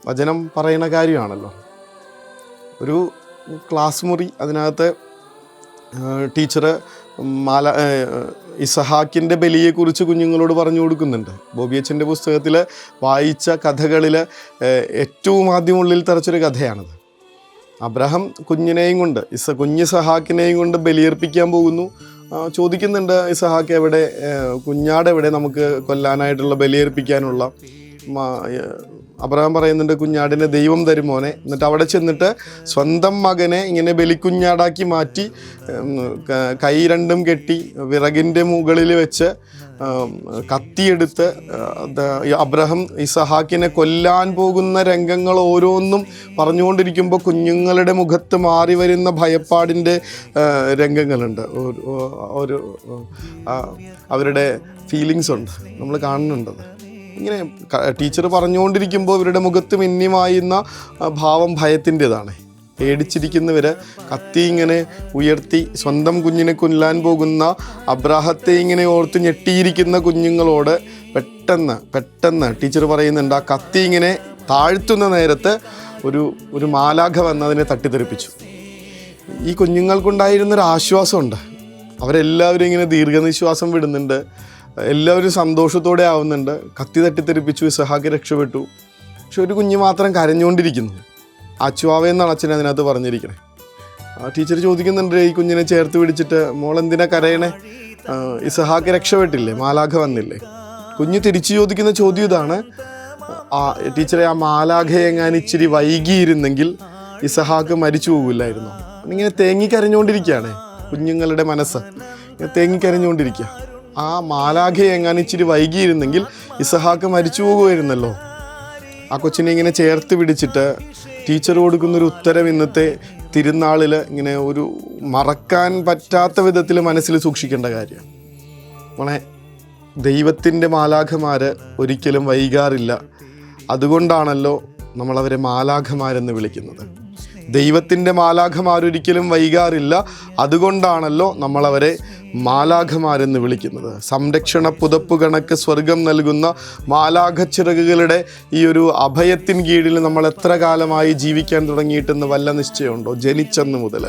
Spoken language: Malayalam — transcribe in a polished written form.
വചനം പറയുന്ന കാര്യമാണല്ലോ. ഒരു ക്ലാസ് മുറി, അതിനകത്ത് ടീച്ചറ് ഇസഹാക്കിൻ്റെ ബലിയെക്കുറിച്ച് കുഞ്ഞുങ്ങളോട് പറഞ്ഞു കൊടുക്കുന്നുണ്ട്. ബോബിയച്ചൻ്റെ പുസ്തകത്തിൽ വായിച്ച കഥകളിൽ ഏറ്റവും ആദ്യം ഉള്ളിൽ തറച്ചൊരു കഥയാണത്. അബ്രഹാം കുഞ്ഞിനെയും കൊണ്ട് ഇസഹാക്കിനെയും കൊണ്ട് ബലിയർപ്പിക്കാൻ പോകുന്നു. ചോദിക്കുന്നുണ്ട്, ഇസഹാക്ക് എവിടെ, കുഞ്ഞാടെവിടെ നമുക്ക് കൊല്ലാനായിട്ടുള്ള ബലിയർപ്പിക്കാനുള്ള? അബ്രഹാം പറയുന്നുണ്ട്, കുഞ്ഞാടിനെ ദൈവം തരുമോനെ. എന്നിട്ട് അവിടെ ചെന്നിട്ട് സ്വന്തം മകനെ ഇങ്ങനെ ബലിക്കുഞ്ഞാടാക്കി മാറ്റി കൈ രണ്ടും കെട്ടി വിറകിൻ്റെ മുകളിൽ വെച്ച് കത്തിയെടുത്ത് അബ്രഹാം ഇസഹാക്കിനെ കൊല്ലാൻ പോകുന്ന രംഗങ്ങൾ ഓരോന്നും പറഞ്ഞുകൊണ്ടിരിക്കുമ്പോൾ കുഞ്ഞുങ്ങളുടെ മുഖത്ത് മാറി വരുന്ന ഭയപ്പാടിൻ്റെ രംഗങ്ങളുണ്ട്. ഒരു അവരുടെ ഫീലിങ്സ് ഉണ്ട്, നമ്മൾ കാണുന്നുണ്ടത്. ഇങ്ങനെ ടീച്ചർ പറഞ്ഞുകൊണ്ടിരിക്കുമ്പോൾ ഇവരുടെ മുഖത്ത് മിന്നിമായുന്ന ഭാവം ഭയത്തിൻ്റെതാണ്. പേടിച്ചിരിക്കുന്നവർ കത്തി ഇങ്ങനെ ഉയർത്തി സ്വന്തം കുഞ്ഞിനെ കൊല്ലാൻ പോകുന്ന അബ്രാഹത്തെ ഇങ്ങനെ ഓർത്ത് ഞെട്ടിയിരിക്കുന്ന കുഞ്ഞുങ്ങളോട് പെട്ടെന്ന് ടീച്ചർ പറയുന്നുണ്ട്, ആ കത്തി ഇങ്ങനെ താഴ്ത്തുന്ന നേരത്ത് ഒരു മാലാഖ വന്ന് അതിനെ തട്ടിത്തെറിപ്പിച്ചു. ഈ കുഞ്ഞുങ്ങൾക്കുണ്ടായിരുന്നൊരു ആശ്വാസമുണ്ട്. അവരെല്ലാവരും ഇങ്ങനെ ദീർഘനിശ്വാസം വിടുന്നുണ്ട്. എല്ലാവരും സന്തോഷത്തോടെ ആവുന്നുണ്ട്. കത്തി തട്ടിത്തെറിപ്പിച്ചു, ഇസഹാക്ക് രക്ഷപ്പെട്ടു. പക്ഷെ ഒരു കുഞ്ഞ് മാത്രം കരഞ്ഞുകൊണ്ടിരിക്കുന്നു. അച്ചുവാവെന്നാണ് അച്ഛൻ അതിനകത്ത് പറഞ്ഞിരിക്കണേ. ടീച്ചർ ചോദിക്കുന്നുണ്ട് ഈ കുഞ്ഞിനെ ചേർത്ത് പിടിച്ചിട്ട്, മോളെന്തിനാ കരയണേ? ഇസഹാക്ക് രക്ഷപ്പെട്ടില്ലേ, മാലാഖ വന്നില്ലേ? കുഞ്ഞ് തിരിച്ചു ചോദിക്കുന്ന ചോദ്യം ഇതാണ്, ടീച്ചറെ, ആ മാലാഖയെ എങ്ങാനും ഇച്ചിരി വൈകിയിരുന്നെങ്കിൽ ഇസഹാക്ക് മരിച്ചു പോകില്ലായിരുന്നു. ഇങ്ങനെ തേങ്ങിക്കരഞ്ഞുകൊണ്ടിരിക്കുകയാണ് കുഞ്ഞുങ്ങളുടെ മനസ്സ്, ഇങ്ങനെ തേങ്ങിക്കരഞ്ഞുകൊണ്ടിരിക്കുക. ആ മാലാഖയെ എങ്ങാനും ഇച്ചിരി വൈകിയിരുന്നെങ്കിൽ ഇസഹാക്ക് മരിച്ചു പോകുമായിരുന്നല്ലോ. ആ കൊച്ചിനെ ഇങ്ങനെ ചേർത്ത് പിടിച്ചിട്ട് ടീച്ചർ കൊടുക്കുന്നൊരു ഉത്തരം ഇന്നത്തെ തിരുനാളിൽ ഇങ്ങനെ ഒരു മറക്കാൻ പറ്റാത്ത വിധത്തിൽ മനസ്സിൽ സൂക്ഷിക്കേണ്ട കാര്യം. മോളെ, ദൈവത്തിൻ്റെ മാലാഖമാർ ഒരിക്കലും വൈകാറില്ല. അതുകൊണ്ടാണല്ലോ നമ്മളവരെ മാലാഖമാരെന്ന് വിളിക്കുന്നത്. ദൈവത്തിൻ്റെ മാലാഖമാരൊരിക്കലും വൈകാറില്ല. അതുകൊണ്ടാണല്ലോ നമ്മളവരെ മാലാഖമാരെന്ന് വിളിക്കുന്നത്. സംരക്ഷണ പുതപ്പ് കണക്ക് സ്വർഗം നൽകുന്ന മാലാഖച്ചിറകുകളുടെ ഈ ഒരു അഭയത്തിൻ കീഴിൽ നമ്മൾ എത്ര കാലമായി ജീവിക്കാൻ തുടങ്ങിയിട്ടെന്ന് വല്ല നിശ്ചയമുണ്ടോ? ജനിച്ചെന്ന് മുതൽ